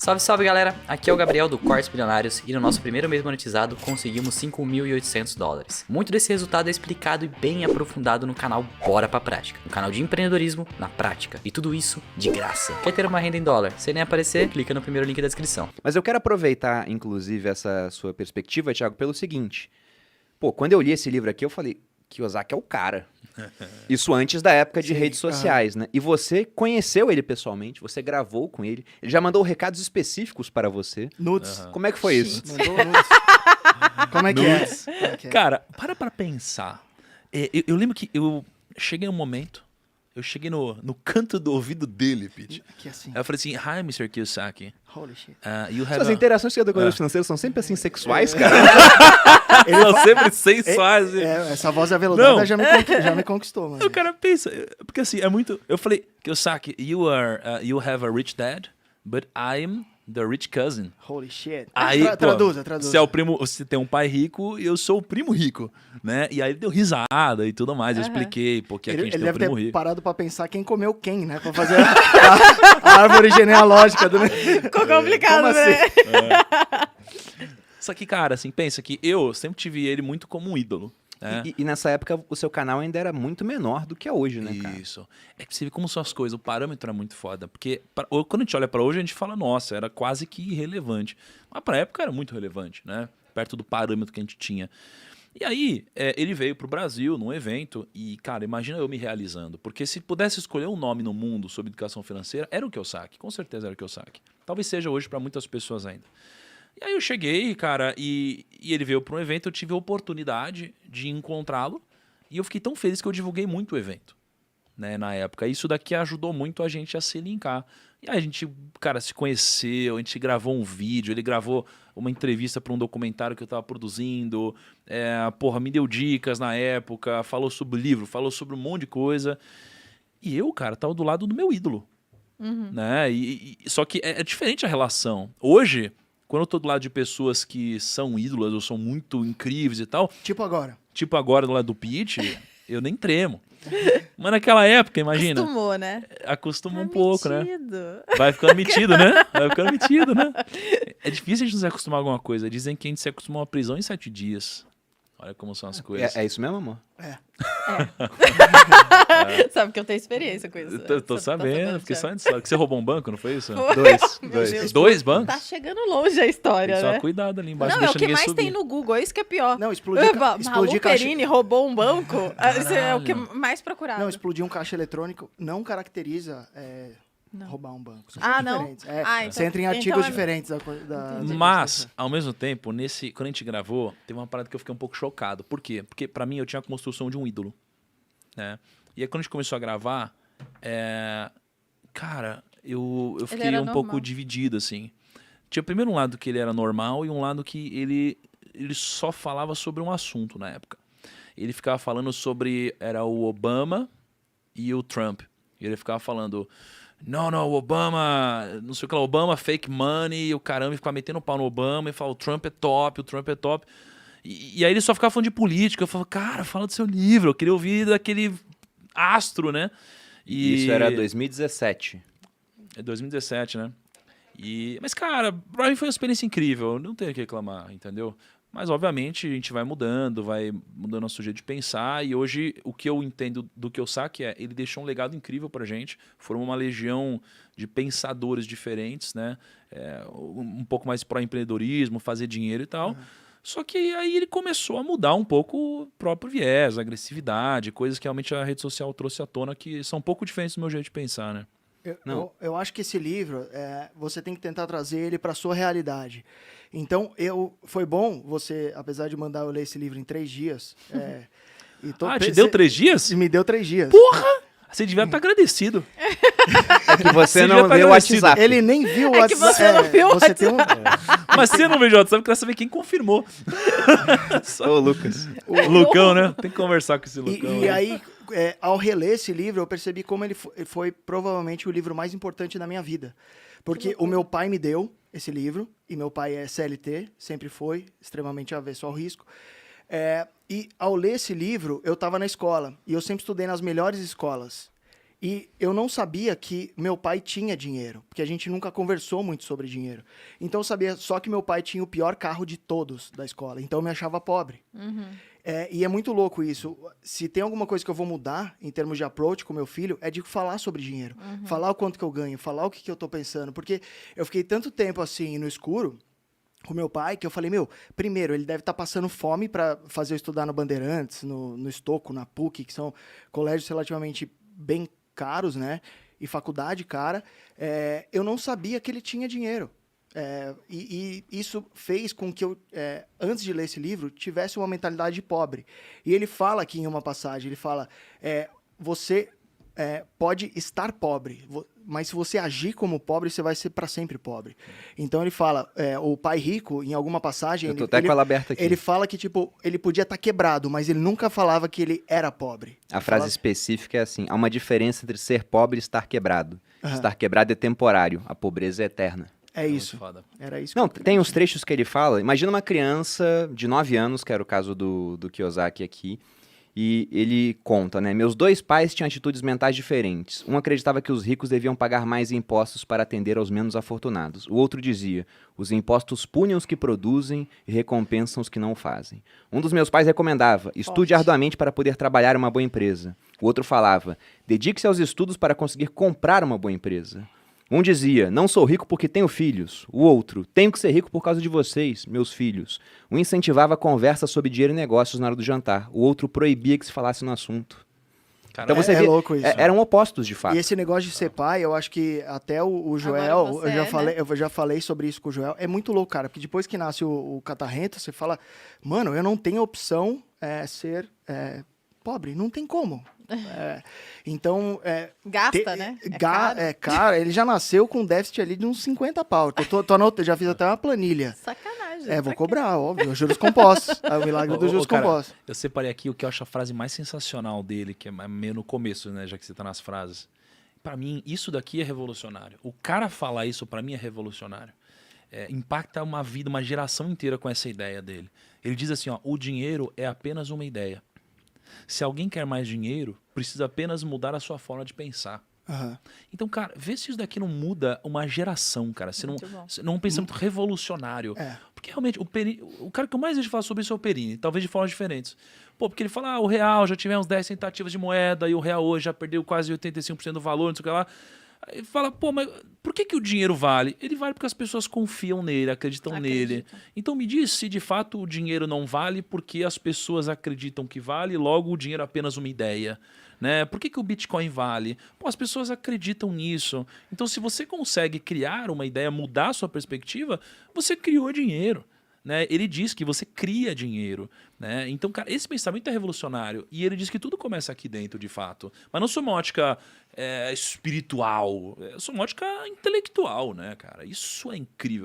Salve, salve galera, aqui é o Gabriel do Cortes Bilionários e no nosso primeiro mês monetizado conseguimos $5.800. Muito desse resultado é explicado e bem aprofundado no canal Bora Pra Prática, um canal de empreendedorismo na prática, e tudo isso de graça. Quer ter uma renda em dólar? Sem nem aparecer? Clica no primeiro link da descrição. Mas eu quero aproveitar, inclusive, essa sua perspectiva, Thiago, pelo seguinte. Pô, quando eu li esse livro aqui, eu falei, Kiyosaki é o cara. Isso antes da época de redes sociais, né? E você conheceu ele pessoalmente, você gravou com ele, ele já mandou recados específicos para você. Nudes. Como é que foi isso? Mandou nudes. Como é que é? Como é que é? Cara, para pensar. Eu lembro que eu cheguei um momento, eu cheguei no canto do ouvido dele, Pete. Que assim. Aí eu falei assim, hi, Mr. Kiyosaki. Holy shit. You have Suas a... interações com educadores financeiros são sempre assim sexuais, cara. Eles são sempre sensuais. Essa voz aveludada Não. já me conquistou, mano. O cara pensa, porque assim, é muito... Eu falei, Kiyosaki, you have a rich dad, but I'm the rich cousin. Holy shit. Aí, Traduza. Você é o primo, você tem um pai rico e eu sou o primo rico, né? E aí ele deu risada e tudo mais. Eu expliquei, porque aqui a Ele gente tem um deve ter primo rico. parado pra pensar quem comeu quem, né? Pra fazer a árvore genealógica do... Ficou complicado, Como né? Só que, cara, assim, pensa que eu sempre tive ele muito como um ídolo. Né? E nessa época o seu canal ainda era muito menor do que é hoje, né, cara? Isso. É que você vê como são as coisas, o parâmetro é muito foda. Porque quando a gente olha pra hoje, a gente fala, nossa, era quase que irrelevante. Mas pra época era muito relevante, né? Perto do parâmetro que a gente tinha. E aí, ele veio pro Brasil num evento e, cara, imagina eu me realizando. Porque se pudesse escolher um nome no mundo sobre educação financeira, era o Kiyosaki. Com certeza era o Kiyosaki. Talvez seja hoje pra muitas pessoas ainda. E aí eu cheguei, cara, e ele veio para um evento, eu tive a oportunidade de encontrá-lo e eu fiquei tão feliz que eu divulguei muito o evento, né, na época. Isso daqui ajudou muito a gente a se linkar. E aí a gente, cara, se conheceu, a gente gravou um vídeo, ele gravou uma entrevista para um documentário que eu estava produzindo, me deu dicas na época, falou sobre o livro, falou sobre um monte de coisa. E eu, cara, tava do lado do meu ídolo, né? Só que é diferente a relação. Hoje... Quando eu tô do lado de pessoas que são ídolas ou são muito incríveis e tal... Tipo agora. Tipo agora do lado do Pete, eu nem tremo. Mas naquela época, imagina... Acostumou, né? Acostuma um pouco, né? Metido. Vai ficando metido, né? Vai ficando metido, né? É difícil a gente não se acostumar a alguma coisa. Dizem que a gente se acostuma a uma prisão em 7 dias. Olha como são as coisas. É isso mesmo, amor? Sabe que eu tenho experiência com isso. Eu tô Você sabendo, fiquei Thiago? sabendo. Que você roubou um banco, não foi isso? Meu Deus. 2 bancos? Tá chegando longe a história, Tem que tomar né? cuidado ali embaixo, Não, é o deixa que ninguém mais subir. tem no Google, é isso que é pior. Não, explodir Malu caixa... Perini roubou um banco, isso é o que mais procurado. Não, explodir um caixa eletrônico não caracteriza Não. roubar um banco. São Ah, não? diferentes. Então- você entra em artigos então é- diferentes da Mas, ao mesmo tempo, quando a gente gravou, teve uma parada que eu fiquei um pouco chocado. Por quê? Porque pra mim eu tinha a construção de um ídolo, né? E aí quando a gente começou a gravar, cara, eu fiquei era um normal. pouco dividido, assim. Tinha primeiro um lado que ele era normal e um lado que ele só falava sobre um assunto na época. Ele ficava falando sobre... Era o Obama e o Trump. E ele ficava falando... Não, o Obama, não sei o que lá, Obama, fake money, o caramba, e ficava metendo pau no Obama e falava, o Trump é top. E aí ele só ficava falando de política. Eu falava, cara, fala do seu livro, eu queria ouvir daquele astro, né? E... Isso era 2017. É 2017, né? Mas, cara, pra mim foi uma experiência incrível, não tenho o que reclamar, entendeu? Mas, obviamente, a gente vai mudando nosso jeito de pensar. E hoje, o que eu entendo do Kiyosaki ele deixou um legado incrível pra gente. Formou uma legião de pensadores diferentes, né? Um pouco mais pró-empreendedorismo, fazer dinheiro e tal. Só que aí ele começou a mudar um pouco o próprio viés, a agressividade, coisas que realmente a rede social trouxe à tona que são um pouco diferentes do meu jeito de pensar, né? Eu acho que esse livro, você tem que tentar trazer ele para sua realidade. Então, foi bom você, apesar de mandar eu ler esse livro em 3 dias... te deu 3 dias? Me deu 3 dias. Porra! Você devia estar agradecido. É que você Você não já tá vê o agradecido. WhatsApp. Ele nem viu o É que WhatsApp. você não viu o você tem um... Mas você não veio o WhatsApp, eu queria saber quem confirmou. Ô, Lucas. O Lucão, né? Tem que conversar com esse Lucão. E aí, ao reler esse livro, eu percebi como ele foi provavelmente o livro mais importante da minha vida. Porque o meu pai me deu esse livro, e meu pai é CLT, sempre foi, extremamente avesso ao risco. E ao ler esse livro, eu estava na escola, e eu sempre estudei nas melhores escolas. E eu não sabia que meu pai tinha dinheiro, porque a gente nunca conversou muito sobre dinheiro. Então eu sabia só que meu pai tinha o pior carro de todos da escola, então eu me achava pobre. E é muito louco isso. Se tem alguma coisa que eu vou mudar em termos de approach com meu filho, é de falar sobre dinheiro. Falar o quanto que eu ganho, falar o que eu tô pensando. Porque eu fiquei tanto tempo assim no escuro com meu pai, que eu falei, primeiro, ele deve estar passando fome para fazer eu estudar no Bandeirantes, no Estoco, na PUC, que são colégios relativamente bem caros, né? E faculdade cara. Eu não sabia que ele tinha dinheiro. E isso fez com que eu, antes de ler esse livro, tivesse uma mentalidade de pobre. E ele fala aqui em uma passagem, ele fala, você pode estar pobre, mas se você agir como pobre, você vai ser para sempre pobre. Então ele fala, o pai rico, em alguma passagem... Eu tô até com ela aberta aqui. Ele fala que, tipo, ele podia estar quebrado, mas ele nunca falava que ele era pobre. A frase específica é assim: há uma diferença entre ser pobre e estar quebrado. Estar quebrado é temporário, a pobreza é eterna. É isso. Foda. Era isso. Não, que eu tem uns trechos que ele fala. Imagina uma criança de 9 anos, que era o caso do Kiyosaki aqui, e ele conta, né? Meus 2 pais tinham atitudes mentais diferentes. Um acreditava que os ricos deviam pagar mais impostos para atender aos menos afortunados. O outro dizia, os impostos punem os que produzem e recompensam os que não o fazem. Um dos meus pais recomendava, estude arduamente para poder trabalhar em uma boa empresa. O outro falava, dedique-se aos estudos para conseguir comprar uma boa empresa. Um dizia, não sou rico porque tenho filhos. O outro, tenho que ser rico por causa de vocês, meus filhos. Um incentivava a conversa sobre dinheiro e negócios na hora do jantar. O outro proibia que se falasse no assunto. Cara, Então você vê, louco isso. eram opostos de fato. E esse negócio de ser pai, eu acho que até o Joel, Agora você eu já falei sobre isso com o Joel, é muito louco, cara, porque depois que nasce o catarrento, você fala, mano, eu não tenho opção ser pobre, não tem como. Então, Gasta, né? cara, ele já nasceu com déficit ali de uns 50 pau. Já fiz até uma planilha. Sacanagem. Vou cobrar, óbvio, juros compostos. É o milagre dos juros cara, compostos. eu separei aqui o que eu acho a frase mais sensacional dele, que é meio no começo, né, já que você tá nas frases. Pra mim, isso daqui é revolucionário. O cara falar isso, pra mim, é revolucionário. Impacta uma vida, uma geração inteira com essa ideia dele. Ele diz assim, ó, o dinheiro é apenas uma ideia. Se alguém quer mais dinheiro, precisa apenas mudar a sua forma de pensar. Então, cara, vê se isso daqui não muda uma geração, cara. Se não um pensamento revolucionário. Porque realmente, o cara que eu mais vejo falar sobre isso é o Perini, talvez de formas diferentes. Pô, porque ele fala, o real já tivemos 10 tentativas de moeda e o real hoje já perdeu quase 85% do valor, não sei o que lá. Aí fala, pô, mas por que o dinheiro vale? Ele vale porque as pessoas confiam nele, acreditam nele. Então me diz se de fato o dinheiro não vale porque as pessoas acreditam que vale, logo o dinheiro é apenas uma ideia. Né? Por que o Bitcoin vale? Pô, as pessoas acreditam nisso. Então se você consegue criar uma ideia, mudar a sua perspectiva, você criou dinheiro. Né? Ele diz que você cria dinheiro. Né? Então, cara, esse pensamento é revolucionário. E ele diz que tudo começa aqui dentro, de fato. Mas não sob uma ótica espiritual, sob uma ótica intelectual, né, cara? Isso é incrível.